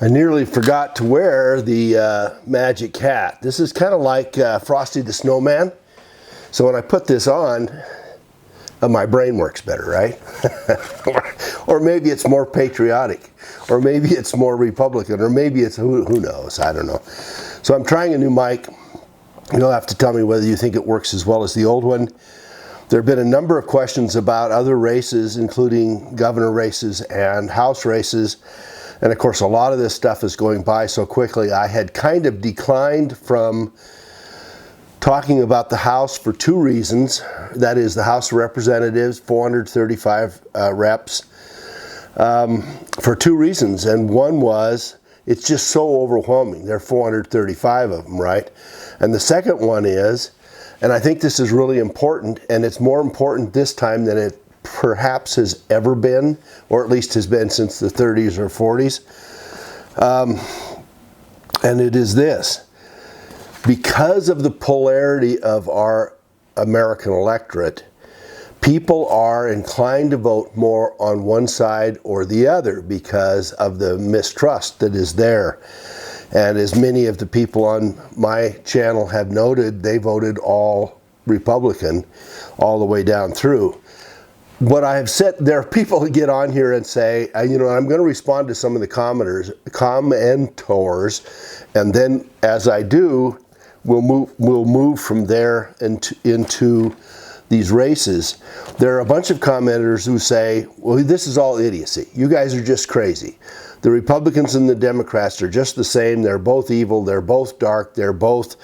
I nearly forgot to wear the magic hat. This is kind of like Frosty the Snowman. So when I put this on, my brain works better, right? Or maybe it's more patriotic, or maybe it's more Republican, or maybe it's who knows, I don't know. So I'm trying a new mic. You'll have to tell me whether you think it works as well as the old one. There have been a number of questions about other races, including governor races and House races. And of course, a lot of this stuff is going by so quickly. I had kind of declined from talking about the House for two reasons. That is, the House of Representatives, 435 reps, for two reasons. And one was, it's just so overwhelming. There are 435 of them, right? And the second one is, and I think this is really important, and it's more important this time than it perhaps has ever been, or at least has been since the 30s or 40s. And it is this: because of the polarity of our American electorate, people are inclined to vote more on one side or the other because of the mistrust that is there. And as many of the people on my channel have noted, they voted all Republican all the way down through. What I have said, there are people who get on here and say, you know, I'm going to respond to some of the commentors, and then as I do, we'll move from there into these races. There are a bunch of commenters who say, well, this is all idiocy. You guys are just crazy. The Republicans and the Democrats are just the same. They're both evil. They're both dark. They're both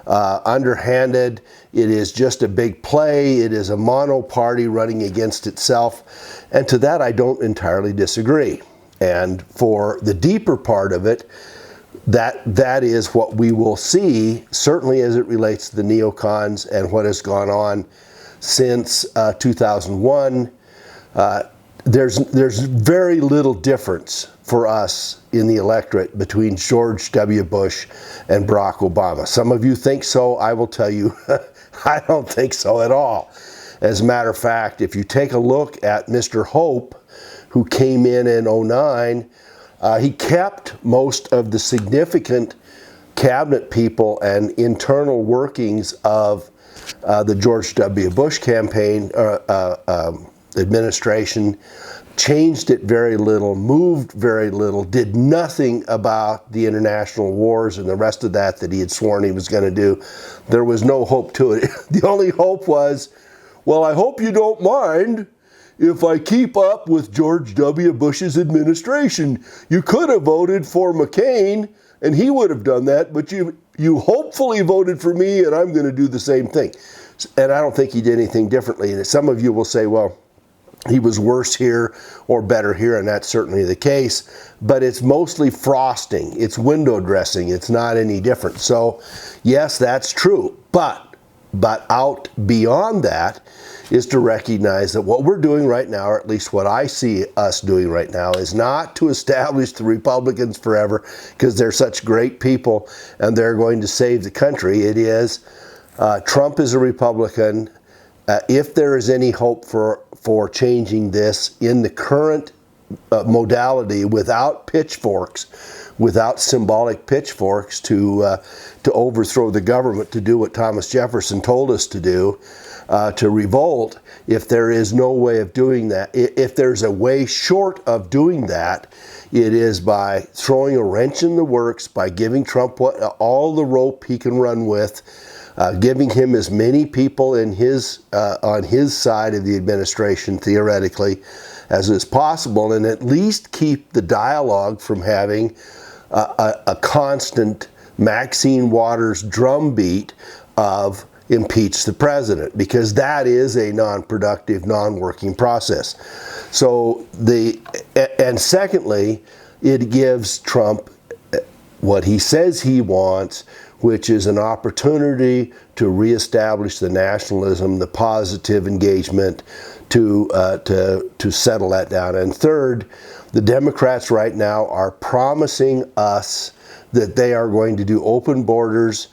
underhanded. It is just a big play. It is a mono party running against itself. And to that, I don't entirely disagree. And for the deeper part of it, that is what we will see, certainly as it relates to the neocons and what has gone on since 2001. There's very little difference for us in the electorate between George W. Bush and Barack Obama. Some of you think so. I will tell you, I don't think so at all. As a matter of fact, if you take a look at Mr. Hope, who came in 2009, he kept most of the significant cabinet people and internal workings of the George W. Bush campaign administration, changed it very little, moved very little, did nothing about the international wars and the rest of that he had sworn he was going to do. There was no hope to it. The only hope was, well, I hope you don't mind if I keep up with George W. Bush's administration. You could have voted for McCain and he would have done that, but you hopefully voted for me and I'm going to do the same thing. And I don't think he did anything differently. And some of you will say, well, he was worse here or better here, and that's certainly the case. But it's mostly frosting. It's window dressing. It's not any different. So, yes, that's true. But out beyond that is to recognize that what we're doing right now, or at least what I see us doing right now, is not to establish the Republicans forever because they're such great people and they're going to save the country. It is Trump is a Republican. If there is any hope for changing this in the current modality, without pitchforks, without symbolic pitchforks to overthrow the government, to do what Thomas Jefferson told us to do, to revolt, if there is no way of doing that, if there's a way short of doing that, it is by throwing a wrench in the works, by giving Trump all the rope he can run with, giving him as many people in on his side of the administration, theoretically, as is possible, and at least keep the dialogue from having a constant Maxine Waters drumbeat of impeach the president, because that is a non-productive, non-working process. So and secondly, it gives Trump what he says he wants, which is an opportunity to reestablish the nationalism, the positive engagement, to settle that down. And third, the Democrats right now are promising us that they are going to do open borders,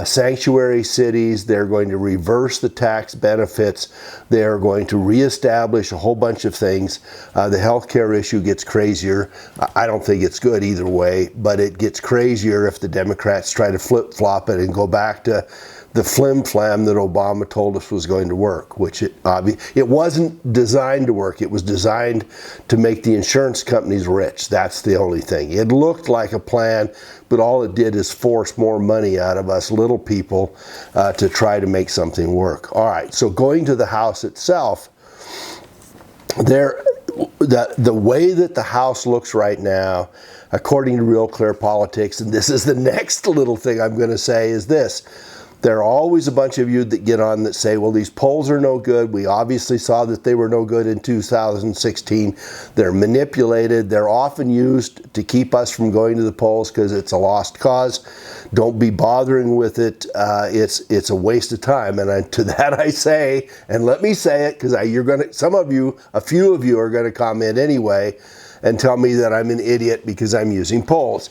sanctuary cities. They're going to reverse the tax benefits. They're going to reestablish a whole bunch of things. The healthcare issue gets crazier. I don't think it's good either way, but it gets crazier if the Democrats try to flip-flop it and go back to the flim-flam that Obama told us was going to work, which it wasn't designed to work. It was designed to make the insurance companies rich. That's the only thing. It looked like a plan, but all it did is force more money out of us little people to try to make something work. All right, so going to the House itself, the way that the House looks right now, according to Real Clear Politics, and this is the next little thing I'm going to say, is this. There are always a bunch of you that get on that say, well, these polls are no good. We obviously saw that they were no good in 2016. They're manipulated. They're often used to keep us from going to the polls because it's a lost cause. Don't be bothering with it. It's a waste of time. And to that I say, and let me say it, because a few of you are going to comment anyway and tell me that I'm an idiot because I'm using polls.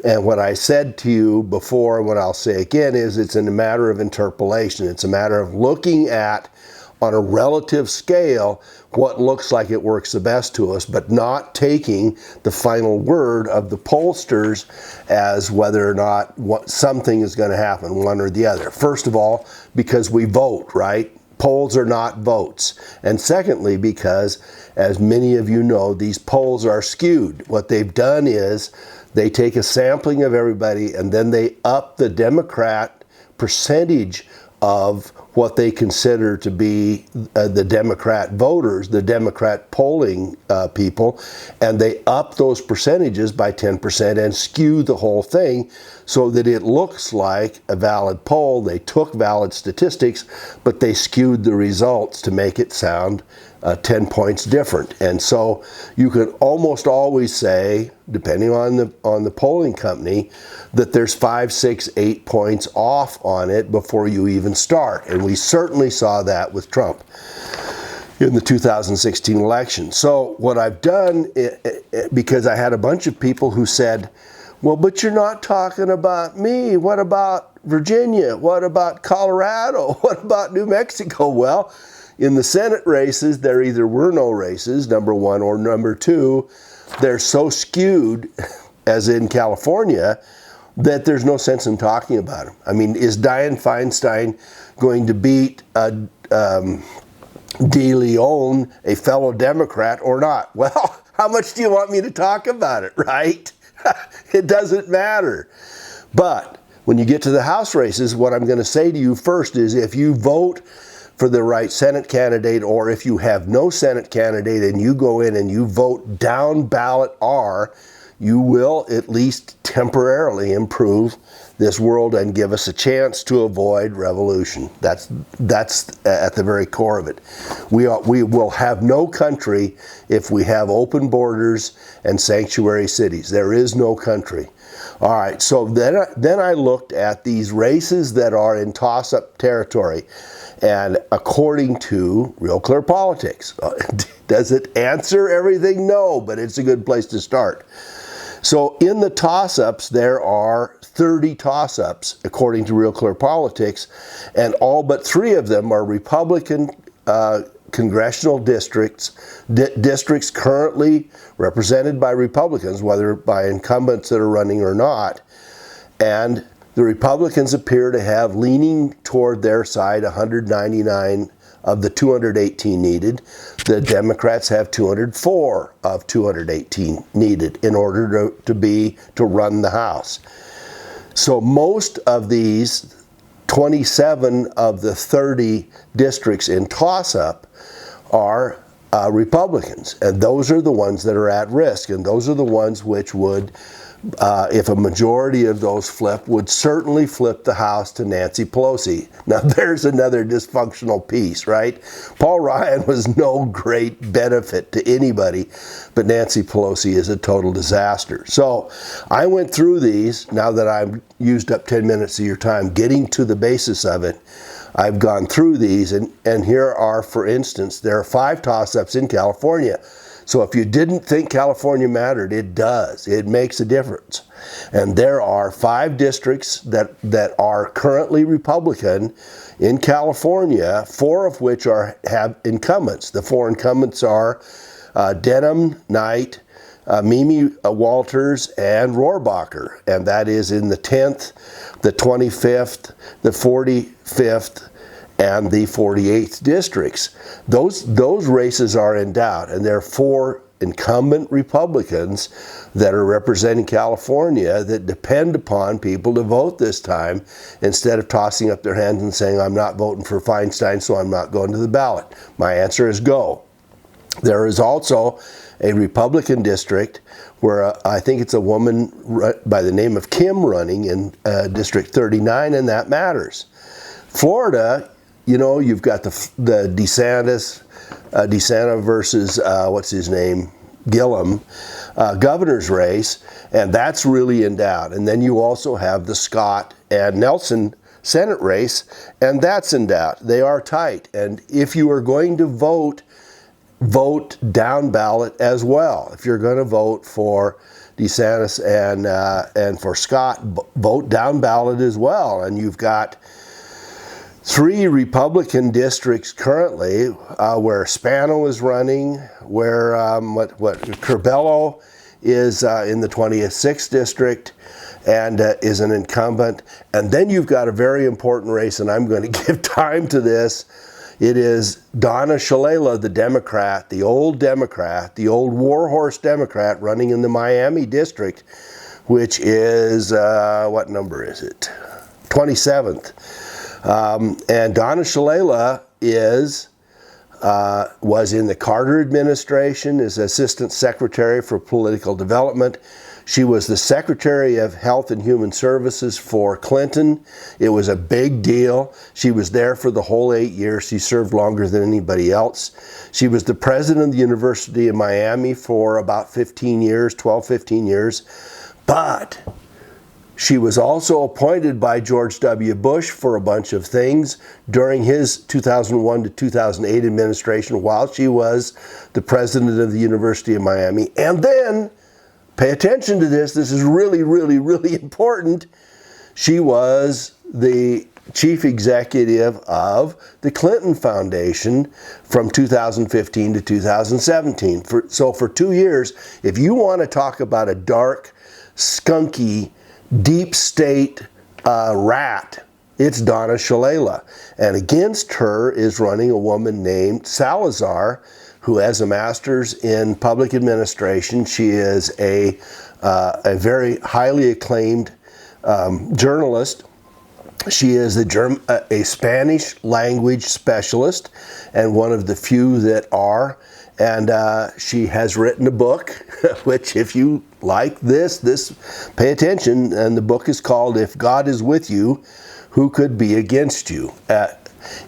And what I said to you before, and what I'll say again, is it's a matter of interpolation. It's a matter of looking at, on a relative scale, what looks like it works the best to us, but not taking the final word of the pollsters as whether or not something is going to happen, one or the other. First of all, because we vote, right? Polls are not votes. And secondly, because, as many of you know, these polls are skewed. What they've done is they take a sampling of everybody and then they up the Democrat percentage of what they consider to be the Democrat voters, the Democrat polling people, and they up those percentages by 10% and skew the whole thing so that it looks like a valid poll. They took valid statistics, but they skewed the results to make it sound 10 points different. And so you can almost always say, depending on the polling company, that there's 5, 6, 8 points off on it before you even start. And we certainly saw that with Trump in the 2016 election. So what I've done, because I had a bunch of people who said, well, but you're not talking about me. What about Virginia? What about Colorado? What about New Mexico? Well, in the Senate races, there either were no races, number one, or number two, they're so skewed, as in California, that there's no sense in talking about them. I mean, is Dianne Feinstein going to beat De Leon, a fellow Democrat, or not? Well, how much do you want me to talk about it, right? It doesn't matter. But when you get to the House races, what I'm going to say to you first is, if you vote for the right Senate candidate, or if you have no Senate candidate and you go in and you vote down ballot R, you will at least temporarily improve this world and give us a chance to avoid revolution. That's at the very core of it. We will have no country if we have open borders and sanctuary cities. There is no country. All right, so then I looked at these races that are in toss-up territory. And according to Real Clear Politics, does it answer everything? No, but it's a good place to start. So in the toss-ups, there are 30 toss-ups, according to Real Clear Politics, and all but 3 of them are Republican congressional districts, districts currently represented by Republicans, whether by incumbents that are running or not. And the Republicans appear to have leaning toward their side 199 of the 218 needed. The Democrats have 204 of 218 needed in order to run the House. So most of these 27 of the 30 districts in toss-up are Republicans, and those are the ones that are at risk, and those are the ones which would, if a majority of those flip, would certainly flip the House to Nancy Pelosi. Now there's another dysfunctional piece, right? Paul Ryan was no great benefit to anybody, but Nancy Pelosi is a total disaster. So I went through these, now that I've used up 10 minutes of your time getting to the basis of it. I've gone through these, and here are, for instance, there are 5 toss-ups in California. So if you didn't think California mattered, it does. It makes a difference. And there are 5 districts that are currently Republican in California, 4 of which have incumbents. The 4 incumbents are Denham, Knight, Mimi Walters, and Rohrabacher. And that is in the 10th, the 25th, the 45th, and the 48th districts. Those races are in doubt, and there are 4 incumbent Republicans that are representing California that depend upon people to vote this time, instead of tossing up their hands and saying, I'm not voting for Feinstein, so I'm not going to the ballot. My answer is go. There is also a Republican district where I think it's a woman by the name of Kim running in District 39, and that matters. Florida, you know, you've got the DeSantis versus, what's his name, Gillum, governor's race, and that's really in doubt. And then you also have the Scott and Nelson Senate race, and that's in doubt. They are tight. And if you are going to vote down ballot as well. If you're going to vote for DeSantis and for Scott, vote down ballot as well. And you've got 3 Republican districts currently where Spano is running, where Curbelo is in the 26th district and is an incumbent. And then you've got a very important race, and I'm going to give time to this. It is Donna Shalala, the Democrat, the old warhorse Democrat running in the Miami district, which is, what number is it? 27th. And Donna Shalala was in the Carter administration as Assistant Secretary for Political Development. She was the Secretary of Health and Human Services for Clinton. It was a big deal. She was there for the whole 8 years. She served longer than anybody else. She was the president of the University of Miami for about 15 years, 12, 15 years. But she was also appointed by George W. Bush for a bunch of things during his 2001 to 2008 administration while she was the president of the University of Miami. And then, pay attention to this. This is really, really, really important. She was the chief executive of the Clinton Foundation from 2015 to 2017. So for 2 years, if you want to talk about a dark, skunky, deep state rat, it's Donna Shalala. And against her is running a woman named Salazar, who has a master's in public administration. She is a very highly acclaimed journalist. She is a Spanish language specialist, and one of the few that are. And she has written a book, which if you like this, pay attention. And the book is called If God is With You, Who Could Be Against You?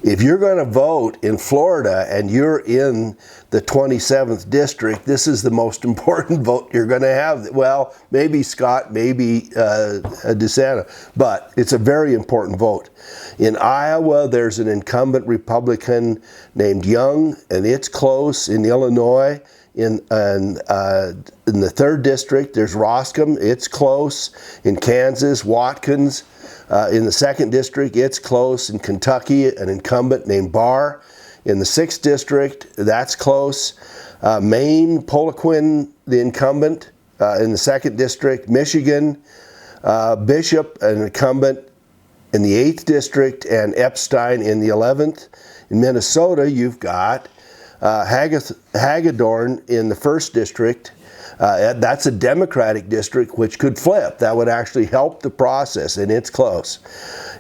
If you're going to vote in Florida and you're in the 27th district, this is the most important vote you're going to have. Well, maybe Scott, maybe DeSantis, but it's a very important vote. In Iowa, there's an incumbent Republican named Young, and it's close. In Illinois, in the 3rd district, there's Roscom, it's close. In Kansas, Watkins. In the 2nd district, it's close. In Kentucky, an incumbent named Barr. In the 6th district, that's close. Maine, Poliquin, the incumbent in the 2nd district. Michigan, Bishop, an incumbent in the 8th district, and Epstein in the 11th. In Minnesota, you've got Hagedorn in the 1st district. That's a Democratic district, which could flip. That would actually help the process, and it's close.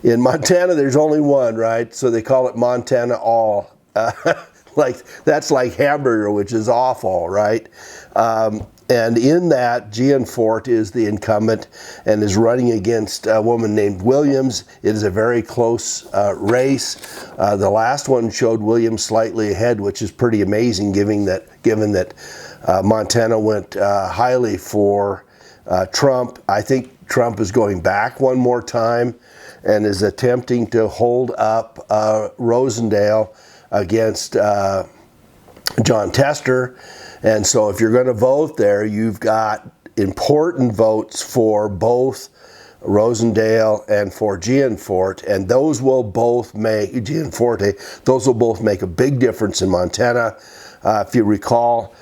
In Montana, there's only one, right? So they call it Montana All. That's like hamburger, which is awful, right? And in that, Gianforte is the incumbent and is running against a woman named Williams. It is a very close race. The last one showed Williams slightly ahead, which is pretty amazing, given that Montana went highly for Trump. I think Trump is going back one more time and is attempting to hold up Rosendale against John Tester. And so if you're going to vote there, you've got important votes for both Rosendale and for Gianforte, and those will both make Gianforte. Those will both make a big difference in Montana. If you recall,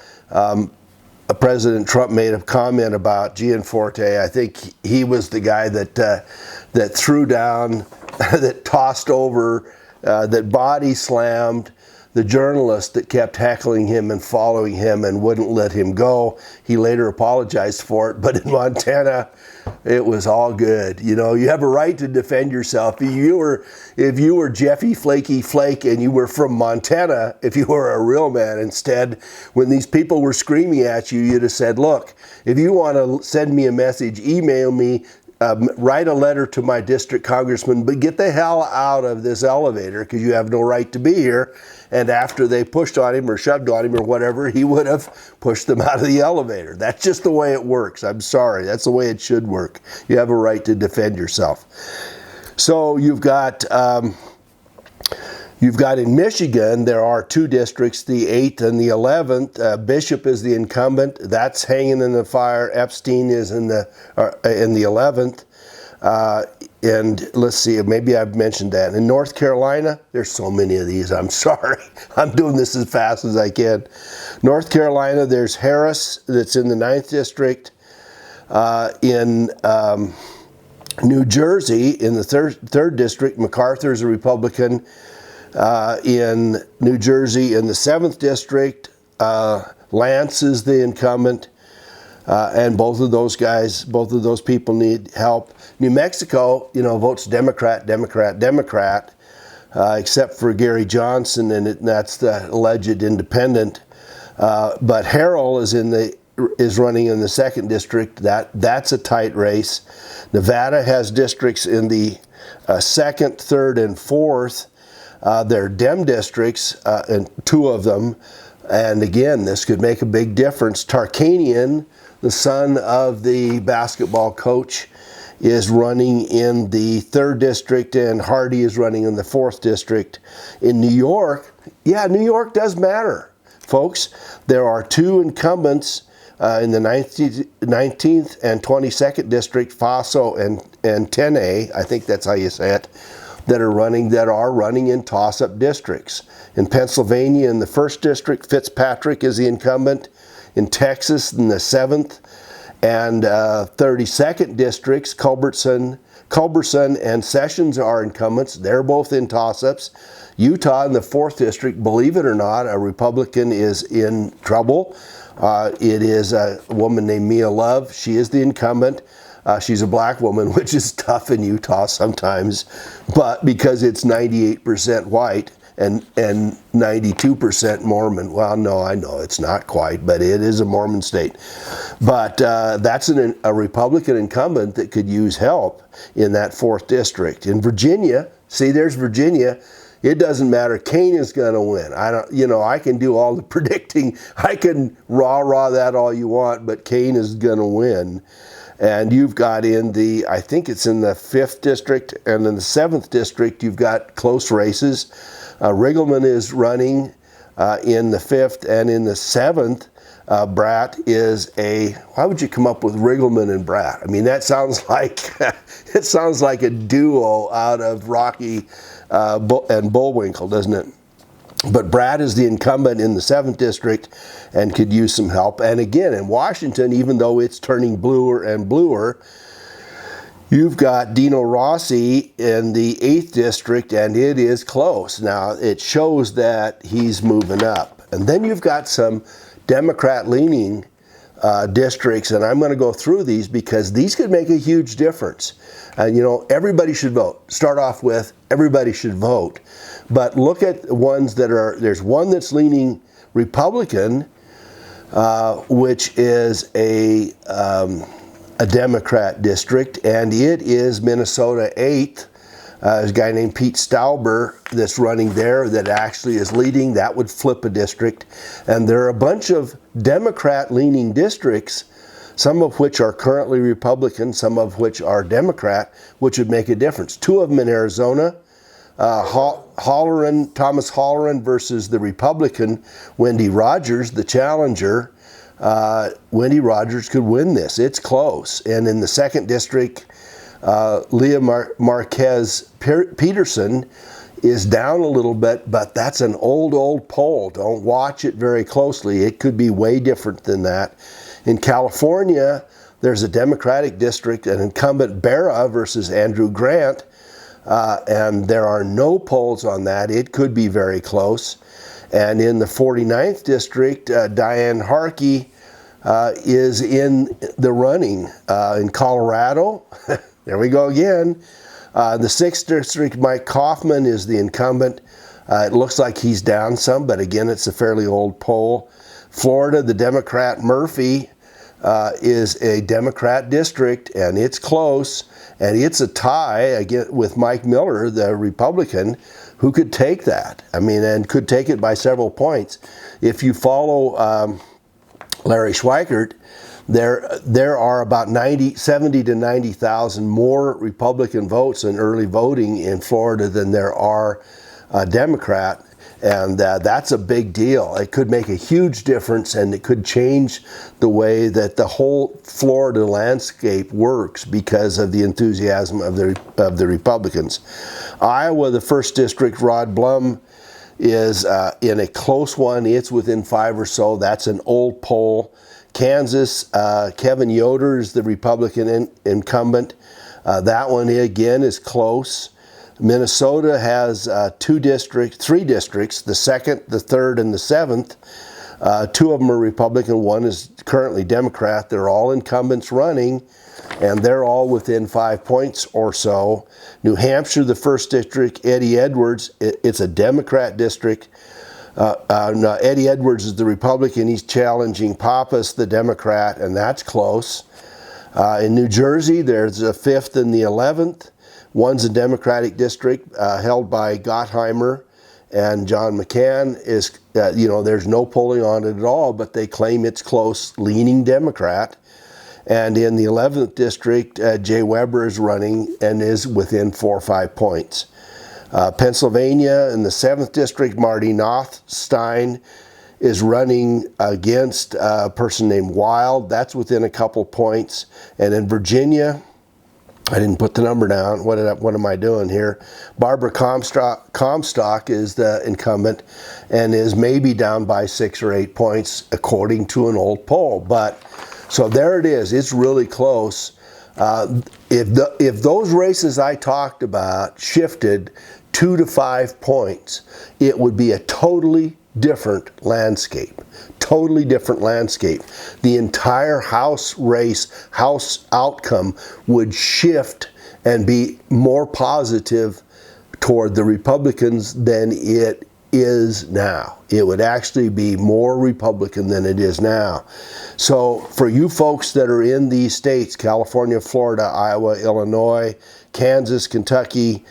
President Trump made a comment about Gianforte. I think he was the guy that threw down, that tossed over, that body slammed the journalist that kept heckling him and following him and wouldn't let him go. He later apologized for it, but in Montana, it was all good. You know, you have a right to defend yourself. If you were Jeffy Flaky Flake and you were from Montana, if you were a real man, instead, when these people were screaming at you, you'd have said, look, if you want to send me a message, email me, write a letter to my district congressman, but get the hell out of this elevator because you have no right to be here. And after they pushed on him or shoved on him or whatever, he would have pushed them out of the elevator. That's just the way it works. I'm sorry. That's the way it should work. You have a right to defend yourself. So you've got in Michigan, there are two districts, the 8th and the 11th. Bishop is the incumbent. That's hanging in the fire. Epstein is in the 11th. And let's see, maybe I've mentioned that. In North Carolina, there's so many of these. I'm sorry. I'm doing this as fast as I can. North Carolina, there's Harris that's in the 9th district. In New Jersey, in the third district, MacArthur's a Republican. In New Jersey, in the 7th district, Lance is the incumbent. And both of those people need help. New Mexico, votes Democrat, except for Gary Johnson, and that's the alleged independent. But Harrell is running in the 2nd district. That's a tight race. Nevada has districts in the 2nd, 3rd, and 4th. They're Dem districts, and 2 of them. And again, this could make a big difference. Tarkanian, the son of the basketball coach, is running in the 3rd district, and Hardy is running in the 4th district. In New York, New York does matter, folks. There are 2 incumbents in the 19th and 22nd district, Faso and Tene, I think that's how you say it, that are running in toss-up districts. In Pennsylvania, in the 1st district, Fitzpatrick is the incumbent. In Texas, in the 7th and 32nd districts, Culberson and Sessions are incumbents. They're both in toss-ups. Utah, in the 4th district, believe it or not, a Republican is in trouble. It is a woman named Mia Love. She is the incumbent. She's a black woman, which is tough in Utah sometimes, but because it's 98% white and 92% Mormon. Well, no, I know it's not quite, but it is a Mormon state. But that's a Republican incumbent that could use help in that 4th district. In Virginia, see, there's Virginia. It doesn't matter. Kane is going to win. I can do all the predicting. I can rah that all you want, but Kane is going to win. And you've got I think it's in the 5th district and in the 7th district, you've got close races. Riggleman is running in the 5th, and in the 7th, Bratt is why would you come up with Riggleman and Bratt? I mean, that sounds like a duo out of Rocky and Bullwinkle, doesn't it? But Bratt is the incumbent in the 7th district and could use some help. And again, in Washington, even though it's turning bluer and bluer, you've got Dino Rossi in the 8th district, and it is close. Now, it shows that he's moving up. And then you've got some Democrat-leaning districts, and I'm going to go through these because these could make a huge difference. And, everybody should vote. Start off with, everybody should vote. But look at the ones there's one that's leaning Republican, which is a Democrat district, and it is Minnesota 8th. There's a guy named Pete Stauber that's running there that actually is leading. That would flip a district. And there are a bunch of Democrat-leaning districts, some of which are currently Republican, some of which are Democrat, which would make a difference. 2 of them in Arizona, Thomas Halloran versus the Republican Wendy Rogers, the challenger. Wendy Rogers could win this. It's close. And in the 2nd district, Leah Marquez Peterson is down a little bit, but that's an old poll. Don't watch it very closely. It could be way different than that. In California, there's a Democratic district, an incumbent Barra versus Andrew Grant, and there are no polls on that. It could be very close. And in the 49th district, Diane Harkey is in the running. In Colorado, there we go again. The 6th district, Mike Kaufman is the incumbent. It looks like he's down some, but again, it's a fairly old poll. Florida, the Democrat Murphy is a Democrat district, and it's close, and it's a tie again with Mike Miller, the Republican, who could take that. I mean, and could take it by several points. If you follow Larry Schweikert, there are about 70 to 90,000 more Republican votes in early voting in Florida than there are Democrat, and that's a big deal. It could make a huge difference, and it could change the way that the whole Florida landscape works because of the enthusiasm of the Republicans. Iowa, the 1st district, Rod Blum is in a close one. It's within 5 or so. That's an old poll. Kansas, Kevin Yoder is the Republican incumbent. That one again is close. Minnesota has 3 districts, the 2nd, the 3rd, and the 7th. 2 of them are Republican, 1 is currently Democrat. They're all incumbents running, and they're all within 5 points or so. New Hampshire, the 1st district, Eddie Edwards, it's a Democrat district. No, Eddie Edwards is the Republican. He's challenging Pappas, the Democrat, and that's close. In New Jersey, there's the 5th and the 11th. One's a Democratic district held by Gottheimer and John McCann. There's no polling on it at all, but they claim it's close, leaning Democrat. And in the 11th district, Jay Weber is running and is within 4 or 5 points. Pennsylvania, in the 7th district, Marty Nothstein is running against a person named Wild. That's within a couple points. And in Virginia, I didn't put the number down. What am I doing here? Barbara Comstock is the incumbent and is maybe down by 6 or 8 points according to an old poll. But so there it is. It's really close. If those races I talked about shifted 2 to 5 points, it would be a totally different landscape. Totally different landscape. The entire House race, House outcome would shift and be more positive toward the Republicans than it is now. It would actually be more Republican than it is now. So for you folks that are in these states, California, Florida, Iowa, Illinois, Kansas, Kentucky,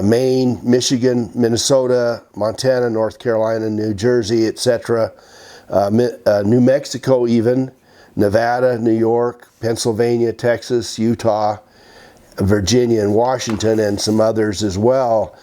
Maine, Michigan, Minnesota, Montana, North Carolina, New Jersey, etc., New Mexico even, Nevada, New York, Pennsylvania, Texas, Utah, Virginia, and Washington, and some others as well.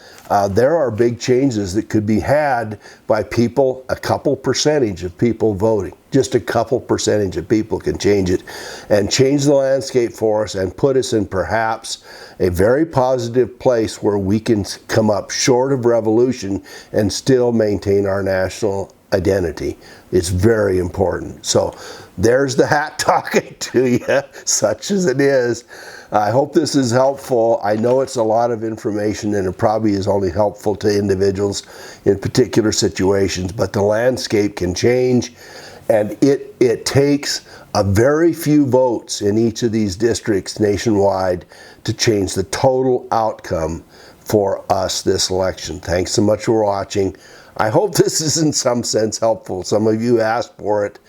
There are big changes that could be had by people, a couple percentage of people voting. Just a couple percentage of people can change it and change the landscape for us and put us in perhaps a very positive place where we can come up short of revolution and still maintain our national identity. It's very important. So there's the hat talking to you, such as it is. I hope this is helpful. I know it's a lot of information and it probably is only helpful to individuals in particular situations, but the landscape can change, and it takes a very few votes in each of these districts nationwide to change the total outcome for us this election. Thanks so much for watching. I hope this is in some sense helpful. Some of you asked for it,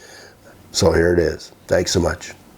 so here it is. Thanks so much.